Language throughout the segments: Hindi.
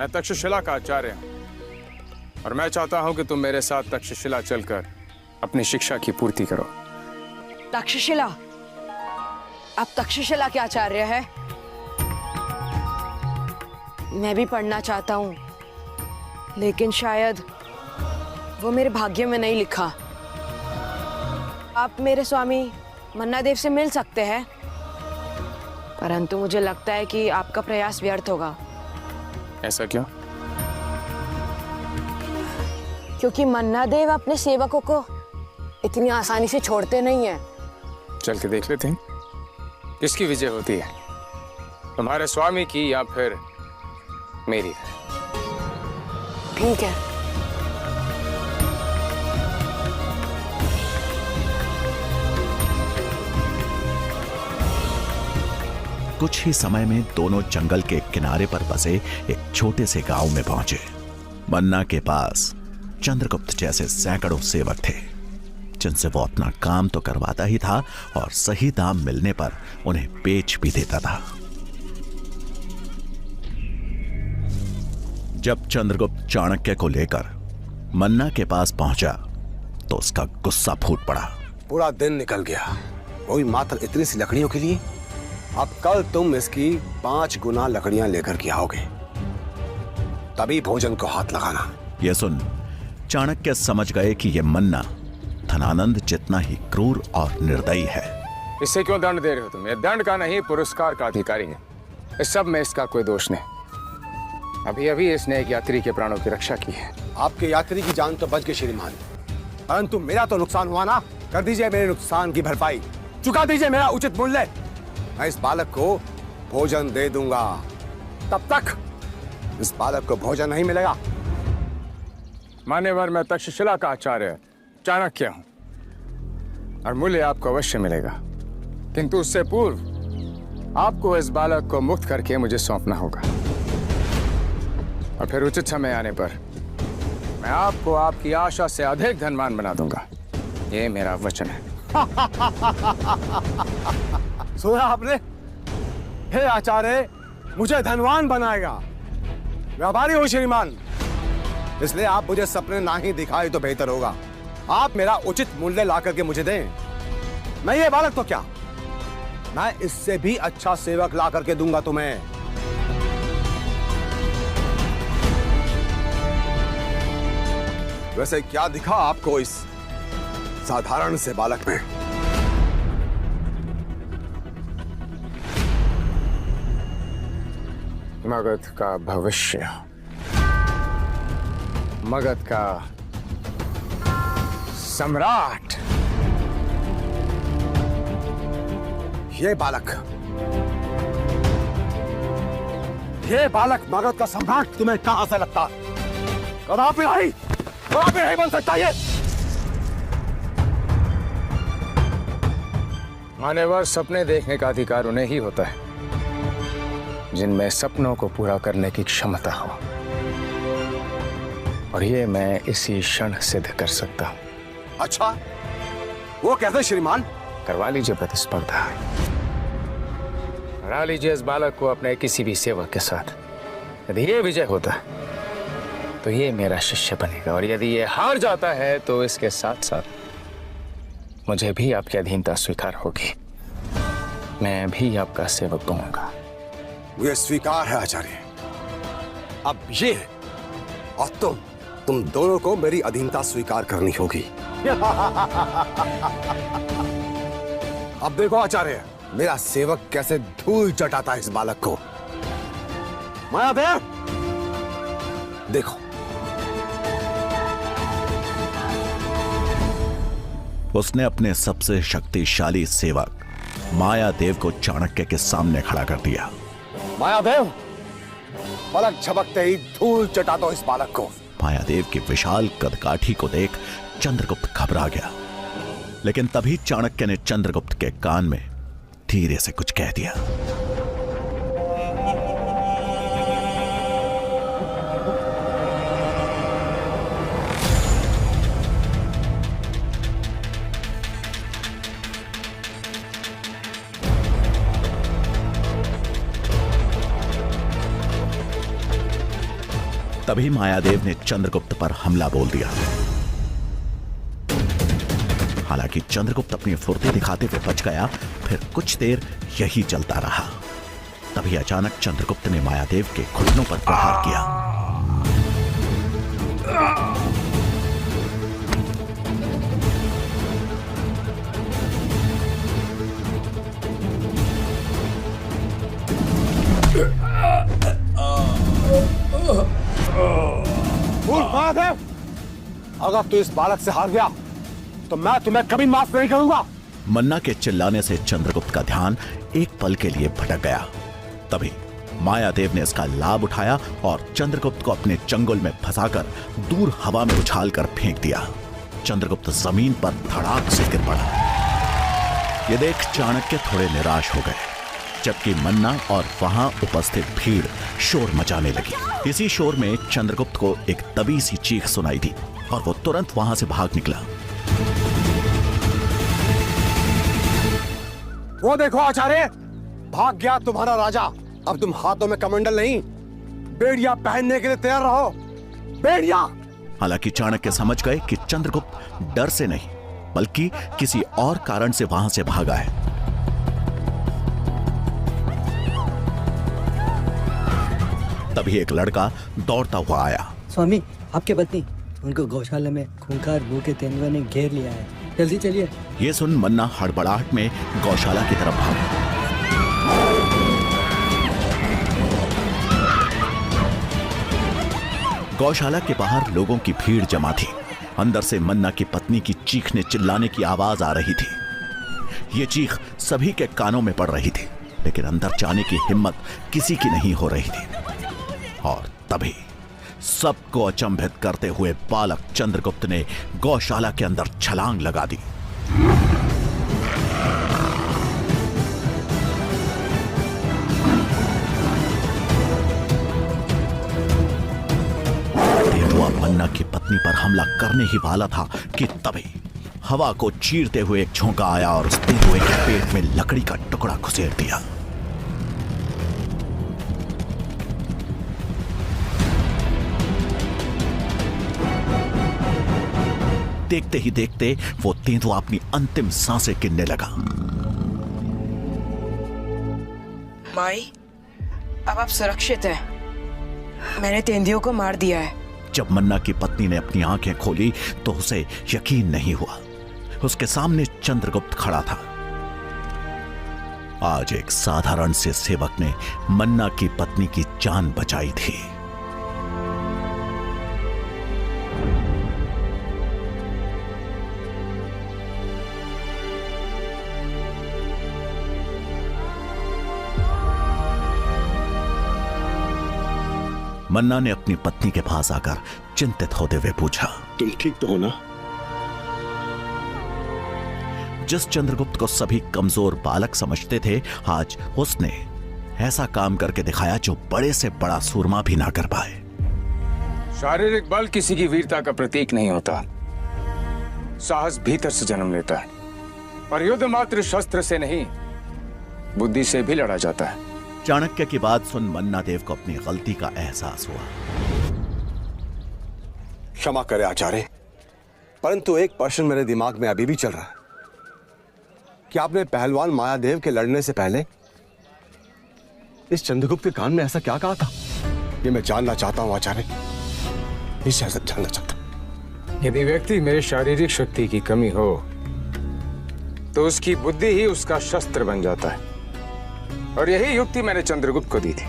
मैं तक्षशिला का आचार्य हूं और मैं चाहता हूं कि तुम मेरे साथ तक्षशिला चलकर अपनी शिक्षा की पूर्ति करो। तक्षशिला? आप तक्षशिला के आचार्य हैं? मैं भी पढ़ना चाहता हूं, लेकिन शायद वो मेरे भाग्य में नहीं लिखा। आप मेरे स्वामी मन्नादेव से मिल सकते हैं, परंतु मुझे लगता है कि आपका प्रयास व्यर्थ होगा। ऐसा क्यों? क्योंकि मन्नादेव अपने सेवकों को इतनी आसानी से छोड़ते नहीं हैं। चल के देख लेते हैं किसकी विजय होती है, तुम्हारे स्वामी की या फिर मेरी। ठीक है। कुछ ही समय में दोनों जंगल के किनारे पर बसे एक छोटे से गांव में पहुंचे। मन्ना के पास चंद्रगुप्त जैसे सैकड़ों सेवक थे, जिनसे वो अपना काम तो करवाता ही था और सही दाम मिलने पर उन्हें बेच भी देता था। जब चंद्रगुप्त चाणक्य को लेकर मन्ना के पास पहुंचा तो उसका गुस्सा फूट पड़ा। पूरा दिन निकल गया, वही मात्र इतनी सी लकड़ियों के लिए। अब कल तुम इसकी 5 गुना लकड़ियां लेकर के आओगे, तभी भोजन को हाथ लगाना। यह सुन चाणक्य समझ गए कि यह मन्ना धनानंद जितना ही क्रूर और निर्दयी है। इससे क्यों दंड दे रहे हो तुम? ये दंड का नहीं, पुरस्कार का अधिकारी है। इस सब में इसका कोई दोष नहीं। अभी अभी इसने एक यात्री के प्राणों की रक्षा की है। आपके यात्री की जान तो बच गई श्रीमान, परंतु मेरा तो नुकसान हुआ ना। कर दीजिए मेरे नुकसान की भरपाई, चुका दीजिए मेरा उचित मूल्य। मैं इस बालक को भोजन दे दूंगा, तब तक इस बालक को भोजन नहीं मिलेगा। मान्यवर, मैं तक्षशिला का आचार्य चाणक्य हूं और मूल्य आपको अवश्य मिलेगा, किंतु उससे पूर्व आपको इस बालक को मुक्त करके मुझे सौंपना होगा और फिर उचित समय आने पर मैं आपको आपकी आशा से अधिक धनवान बना दूंगा। ये मेरा वचन है। सुना आपने? हे आचार्य, मुझे धनवान बनाएगा। व्यापारी हो श्रीमान, इसलिए आप मुझे सपने ना ही दिखाए तो बेहतर होगा। आप मेरा उचित मूल्य ला करके मुझे दें। मैं ये बालक तो क्या, मैं इससे भी अच्छा सेवक ला करके दूंगा तुम्हें। वैसे क्या दिखा आपको इस साधारण से बालक में? मगध का भविष्य, मगध का सम्राट। ये बालक मगध का सम्राट तुम्हें कहां से लगता? कदापि नहीं बन सकता ये। मान्यवर, सपने देखने का अधिकार उन्हें ही होता है जिनमें सपनों को पूरा करने की क्षमता हो, और ये मैं इसी क्षण सिद्ध कर सकता हूं। अच्छा, वो कैसे श्रीमान? करवा लीजिए प्रतिस्पर्धा, हरा लीजिए इस बालक को अपने किसी भी सेवक के साथ। यदि ये विजय होता है तो ये मेरा शिष्य बनेगा, और यदि ये हार जाता है तो इसके साथ साथ मुझे भी आपकी अधीनता स्वीकार होगी। मैं भी आपका सेवक बनूंगा। मुझे स्वीकार है आचार्य। अब ये और तुम दोनों को मेरी अधीनता स्वीकार करनी होगी। अब देखो आचार्य, मेरा सेवक कैसे धूल चटाता है इस बालक को। मायादेव, देखो। उसने अपने सबसे शक्तिशाली सेवक मायादेव को चाणक्य के सामने खड़ा कर दिया। मायादेव, पलक झपकते ही धूल चटा दो इस बालक को। मायादेव की विशाल कदकाठी को देख चंद्रगुप्त घबरा गया, लेकिन तभी चाणक्य ने चंद्रगुप्त के कान में धीरे से कुछ कह दिया। तभी मायादेव ने चंद्रगुप्त पर हमला बोल दिया। हालांकि चंद्रगुप्त अपनी फुर्ती दिखाते हुए बच गया। फिर कुछ देर यही चलता रहा। तभी अचानक चंद्रगुप्त ने मायादेव के घुटनों पर प्रहार किया। महादेव, अगर तू इस बालक से हार गया तो मैं तुम्हें कभी माफ नहीं करूंगा। मन्ना के चिल्लाने से चंद्रगुप्त का ध्यान एक पल के लिए भटक गया। तभी मायादेव ने इसका लाभ उठाया और चंद्रगुप्त को अपने चंगुल में फंसाकर दूर हवा में उछालकर फेंक दिया। चंद्रगुप्त जमीन पर धड़ाक से गिर पड़ा। यह देख चाणक्य थोड़े निराश हो गए, जबकि मन्ना और वहां उपस्थित भीड़ शोर मचाने लगी। इसी शोर में चंद्रगुप्त को एक दबी सी चीख सुनाई दी और वो तुरंत वहां से भाग निकला। वो देखो आचार्य, भाग गया तुम्हारा राजा। अब तुम हाथों में कमंडल नहीं, बेड़िया पहनने के लिए तैयार रहो। बेड़िया। हालांकि चाणक्य समझ गए कि चंद्रगुप्त डर से नहीं बल्कि किसी और कारण से वहां से भागा है। तभी एक लड़का दौड़ता हुआ आया। स्वामी, आपके पत्नी, उनको गौशाला में खूंखार भूखे तेंदुए ने घेर लिया है, जल्दी चलिए। ये सुन मन्ना हड़बड़ाहट में गौशाला की तरफ भागा। गौशाला के बाहर लोगों की भीड़ जमा थी। अंदर से मन्ना की पत्नी की चीखने चिल्लाने की आवाज आ रही थी। ये चीख सभी के कानों में पड़ रही थी, लेकिन अंदर जाने की हिम्मत किसी की नहीं हो रही थी। और तभी सबको अचंभित करते हुए बालक चंद्रगुप्त ने गौशाला के अंदर छलांग लगा दी। तेंदुआ मन्ना की पत्नी पर हमला करने ही वाला था कि तभी हवा को चीरते हुए एक झोंका आया और उस तेंदुए के पेट में लकड़ी का टुकड़ा घुसेड़ दिया। देखते ही देखते वो तेंदुआ अपनी अंतिम सांसें गिनने लगा। माई, अब आप सुरक्षित हैं। मैंने तेंदुओं को मार दिया है। जब मन्ना की पत्नी ने अपनी आंखें खोली तो उसे यकीन नहीं हुआ। उसके सामने चंद्रगुप्त खड़ा था। आज एक साधारण से सेवक ने मन्ना की पत्नी की जान बचाई थी। मन्ना ने अपनी पत्नी के पास आकर चिंतित होते हुए पूछा, तुम ठीक तो हो ना? जिस चंद्रगुप्त को सभी कमजोर बालक समझते थे, आज उसने ऐसा काम करके दिखाया जो बड़े से बड़ा सूरमा भी ना कर पाए। शारीरिक बल किसी की वीरता का प्रतीक नहीं होता। साहस भीतर से जन्म लेता है और युद्ध मात्र शस्त्र से नहीं, बुद्धि से भी लड़ा जाता है। चाणक्य की बात सुन मन्ना देव को अपनी गलती का एहसास हुआ। क्षमा करे आचार्य, परंतु एक प्रश्न मेरे दिमाग में अभी भी चल रहा है कि आपने पहलवान मायादेव के लड़ने से पहले इस चंद्रगुप्त के कान में ऐसा क्या कहा था? ये मैं जानना चाहता हूं आचार्य, इसे ऐसा जानना चाहता हूं। यदि व्यक्ति में शारीरिक शक्ति की कमी हो तो उसकी बुद्धि ही उसका शस्त्र बन जाता है, और यही युक्ति मैंने चंद्रगुप्त को दी थी।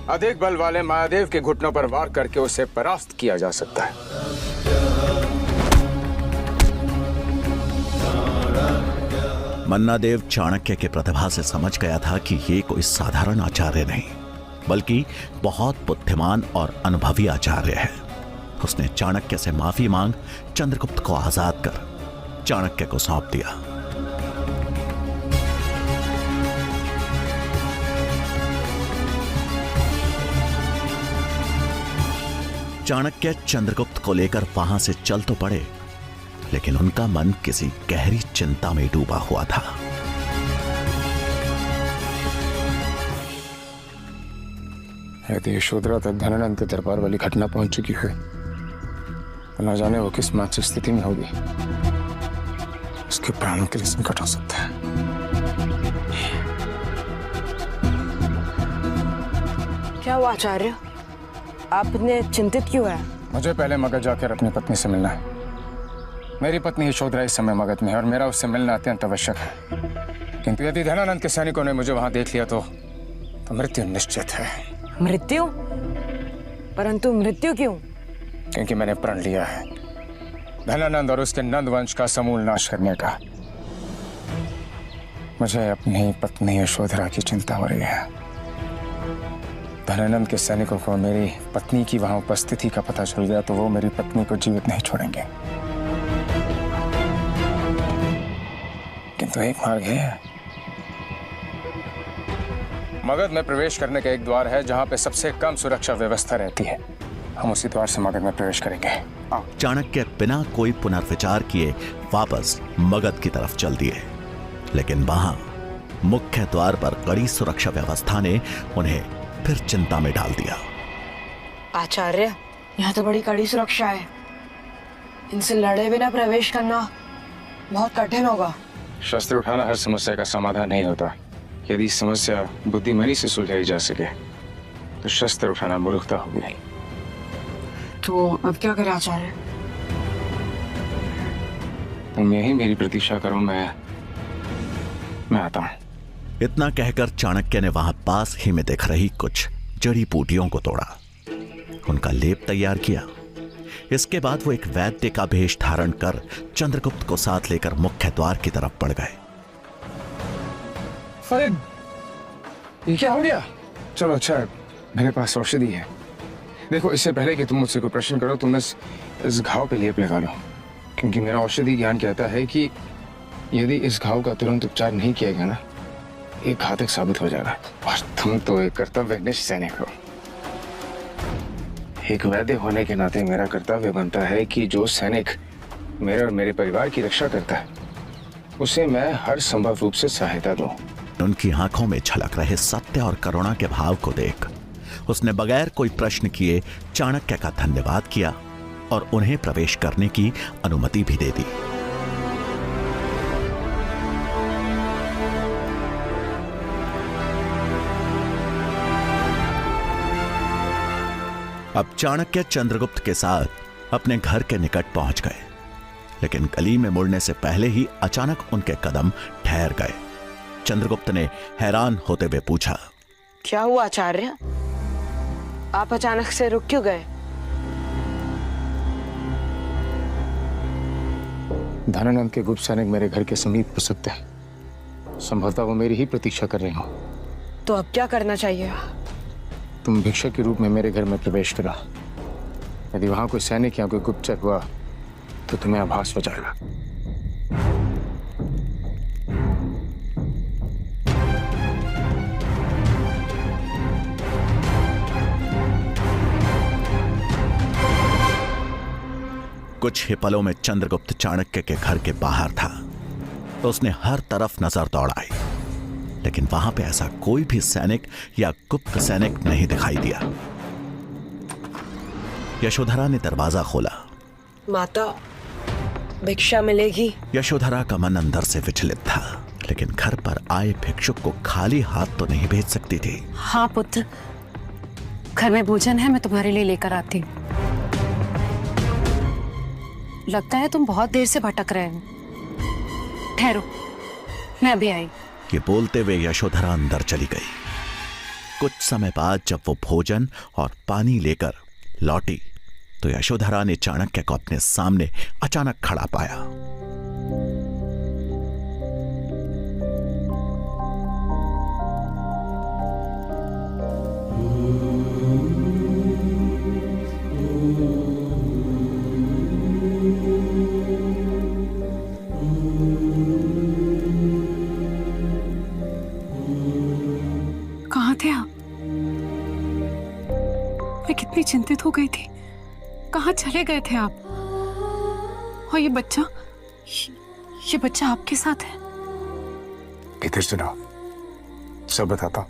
अधिक बल वाले मायादेव के घुटनों पर वार करके उसे परास्त किया जा सकता है। मन्ना देव चाणक्य के प्रतिभा से समझ गया था कि ये कोई साधारण आचार्य नहीं बल्कि बहुत बुद्धिमान और अनुभवी आचार्य है। उसने चाणक्य से माफी मांग चंद्रगुप्त को आजाद कर चाणक्य को सौंप दिया। चाणक्य चंद्रगुप्त को लेकर वहां से चल तो पड़े, लेकिन उनका मन किसी गहरी चिंता में डूबा हुआ था। यदि यशोधरा तक धनानंद के दरबार वाली घटना पहुंच चुकी है तो न जाने वो किस मानसिक स्थिति में होगी। उसके प्राणों के लिए संकट हो सकता है। क्या हुआ आचार्य, आप इतने चिंतित क्यों हैं? मुझे पहले मगध जाकर अपनी पत्नी से मिलना है। मेरी पत्नी यशोधरा इस समय मगध में है और मेरा उससे मिलना अत्यंत आवश्यक है। किंतु यदि धनानंद के सैनिकों ने मुझे वहां देख लिया तो मृत्यु निश्चित है। मृत्यु? परंतु मृत्यु क्यों? क्योंकि मैंने प्रण लिया है धनानंद और उसके नंद वंश का समूल नाश करने का। मुझे अपनी पत्नी यशोधरा की चिंता हो रही है। धनानंद के सैनिकों को मेरी पत्नी की वहां उपस्थिति का पता चल गया तो वो मेरी पत्नी को जीवित नहीं छोड़ेंगे। किंतु एक मार्ग है। मगध में प्रवेश करने का एक द्वार है जहां पे सबसे कम सुरक्षा व्यवस्था रहती है। हम उसी द्वार से मगध में प्रवेश करेंगे। चाणक्य बिना कोई पुनर्विचार किए वापस मगध की तरफ चल दिए, लेकिन वहां मुख्य द्वार पर कड़ी सुरक्षा व्यवस्था ने उन्हें फिर चिंता में डाल दिया। आचार्य, यहाँ तो बड़ी कड़ी सुरक्षा है। इनसे लड़े बिना प्रवेश करना बहुत कठिन होगा। शस्त्र उठाना हर समस्या का समाधान नहीं होता। यदि समस्या बुद्धिमानी से सुलझाई जा सके तो शस्त्र उठाना मूर्खता होगी। तो अब क्या करें आचार्य? तुम यही मेरी प्रतीक्षा करो, मैं आता हूं। इतना कहकर चाणक्य ने वहां पास ही में दिख रही कुछ जड़ी बूटियों को तोड़ा, उनका लेप तैयार किया। इसके बाद वो एक वैद्य का भेष धारण कर चंद्रगुप्त को साथ लेकर मुख्य द्वार की तरफ बढ़ गए। ये क्या हो गया? चलो अच्छा, मेरे पास औषधि है। देखो, इससे पहले कि तुम मुझसे कोई प्रश्न करो तुम इस घाव पे लेप लगा लो, क्योंकि मेरा औषधि ज्ञान कहता है कि यदि इस घाव का तुरंत उपचार नहीं किया गया ना, ये घातक साबित हो जाएगा। और तुम तो एक कर्तव्यनिष्ठ सैनिक हो। एक वैद्य होने के नाते मेरा कर्तव्य बनता है कि जो सैनिक मेरे और मेरे परिवार की रक्षा करता है उसे मैं हर संभव रूप से सहायता दूं। उनकी आंखों में झलक रहे सत्य और करुणा के भाव को देख उसने बगैर कोई प्रश्न किए चाणक्य का धन्यवाद किया और उन्हें प्रवेश करने की अनुमति भी दे दी। अब चाणक्य चंद्रगुप्त के साथ अपने घर के निकट पहुंच गए, लेकिन गली में मुड़ने से पहले ही अचानक उनके कदम ठहर गए। चंद्रगुप्त ने हैरान होते हुए पूछा, क्या हुआ आचार्य? आप अचानक से रुक क्यों गए? धनानंद के गुप्त सैनिक मेरे घर के समीप हो सकते हैं। संभवतः वो मेरी ही प्रतीक्षा कर रहे हो। तो अब क्या करना चाहिए? तुम भिक्षक के रूप में मेरे घर में प्रवेश करा। यदि वहां कोई सैनिक या कोई गुप्तचर हुआ तो तुम्हें आभास हो जाएगा। कुछ ही पलों में चंद्रगुप्त चाणक्य के घर के बाहर था तो उसने हर तरफ नजर दौड़ाई, लेकिन वहां पे ऐसा कोई भी सैनिक या गुप्त सैनिक नहीं दिखाई दिया। यशोधरा ने दरवाजा खोला। माता, भिक्षा मिलेगी? यशोधरा का मन अंदर से विचलित था, लेकिन घर पर आए भिक्षुक को खाली हाथ तो नहीं भेज सकती थी। हाँ पुत्र, घर में भोजन है, मैं तुम्हारे लिए लेकर आती हूँ। लगता है तुम बहुत देर से भटक रहे हो। ठहरो, मैं अभी आई। ये बोलते हुए यशोधरा अंदर चली गई। कुछ समय बाद जब वो भोजन और पानी लेकर लौटी तो यशोधरा ने चाणक्य को अपने सामने अचानक खड़ा पाया। कहाँ थे आप? मैं कितनी चिंतित हो गई थी। कहाँ चले गए थे आप? और ये बच्चा आपके साथ है? इधर सुनो, सब बताता हूं।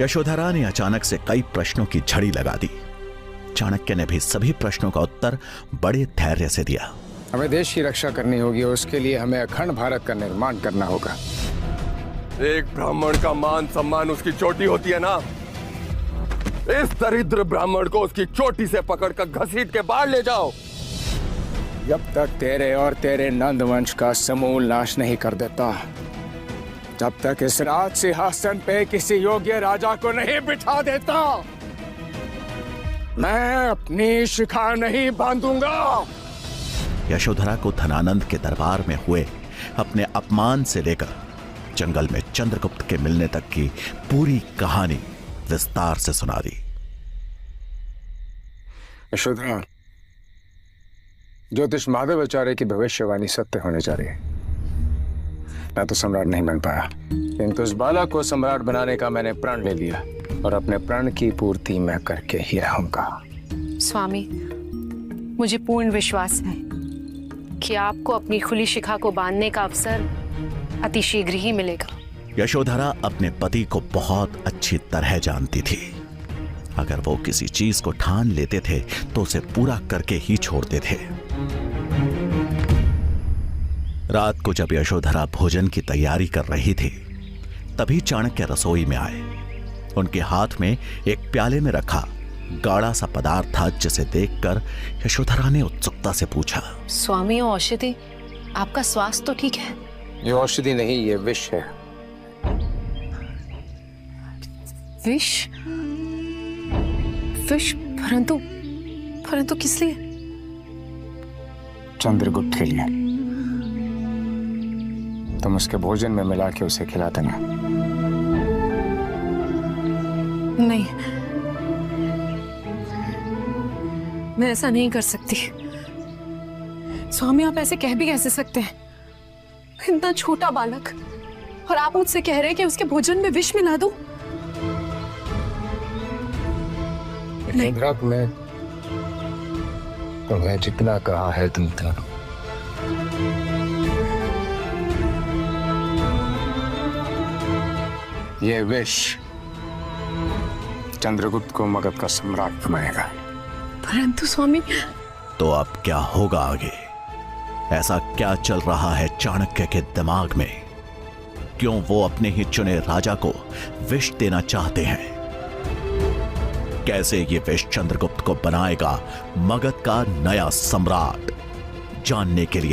यशोधरा ने अचानक से कई प्रश्नों की झड़ी लगा दी। चाणक्य ने भी सभी प्रश्नों का उत्तर बड़े धैर्य से दिया। हमें देश की रक्षा करनी होगी और उसके लिए हमें अखंड भारत का निर्माण करना होगा। एक ब्राह्मण का मान सम्मान उसकी चोटी होती है ना। इस दरिद्र ब्राह्मण को उसकी चोटी से पकड़कर घसीट के बाहर ले जाओ। जब तक तेरे और तेरे नंद वंश का समूल नाश नहीं कर देता, जब तक इस राज सिंहासन पे किसी योग्य राजा को नहीं बिठा देता, मैं अपनी शिखा नहीं बांधूंगा। यशोधरा को धनानंद के दरबार में हुए अपने अपमान से लेकर जंगल में चंद्रगुप्त के मिलने तक की पूरी कहानी विस्तार से सुना दी। यशोधरा, ज्योतिष माधवाचार्य की भविष्यवाणी सत्य होने जा रही है। मैं तो सम्राट नहीं बन पाया, किंतु इस बालक को सम्राट बनाने का मैंने प्रण ले लिया और अपने प्रण की पूर्ति मैं करके ही रहूंगा। स्वामी, मुझे पूर्ण विश्वास है कि आपको अपनी खुली शिखा को बांधने का अवसर अति शीघ्र ही मिलेगा। यशोधरा अपने पति को बहुत अच्छी तरह जानती थी। अगर वो किसी चीज को ठान लेते थे तो उसे पूरा करके ही छोड़ते थे। रात को जब यशोधरा भोजन की तैयारी कर रही थी, तभी चाणक्य रसोई में आए। उनके हाथ में एक प्याले में रखा गाढ़ा सा पदार्थ था, जिसे देखकर यशोधरा ने उत्सुकता से पूछा, स्वामी, औषधि, आपका स्वास्थ्य तो ठीक है? ये औषधि नहीं, ये विष है। विष? विष? परंतु परंतु किस लिए? चंद्रगुप्त के लिए। तुम उसके भोजन में मिला के उसे खिला देना। नहीं, मैं ऐसा नहीं कर सकती। स्वामी, आप ऐसे कह भी कैसे सकते हैं? इतना छोटा बालक, और आप मुझसे कह रहे हैं कि उसके भोजन में विष मिला दूं? में तुम्हें जितना कहा है तुम करो। ये विष चंद्रगुप्त को मगध का सम्राट बनाएगा। परंतु स्वामी, तो अब क्या होगा आगे? ऐसा क्या चल रहा है चाणक्य के दिमाग में? क्यों वो अपने ही चुने राजा को विष देना चाहते हैं? कैसे ये विष चंद्रगुप्त को बनाएगा मगध का नया सम्राट? जानने के लिए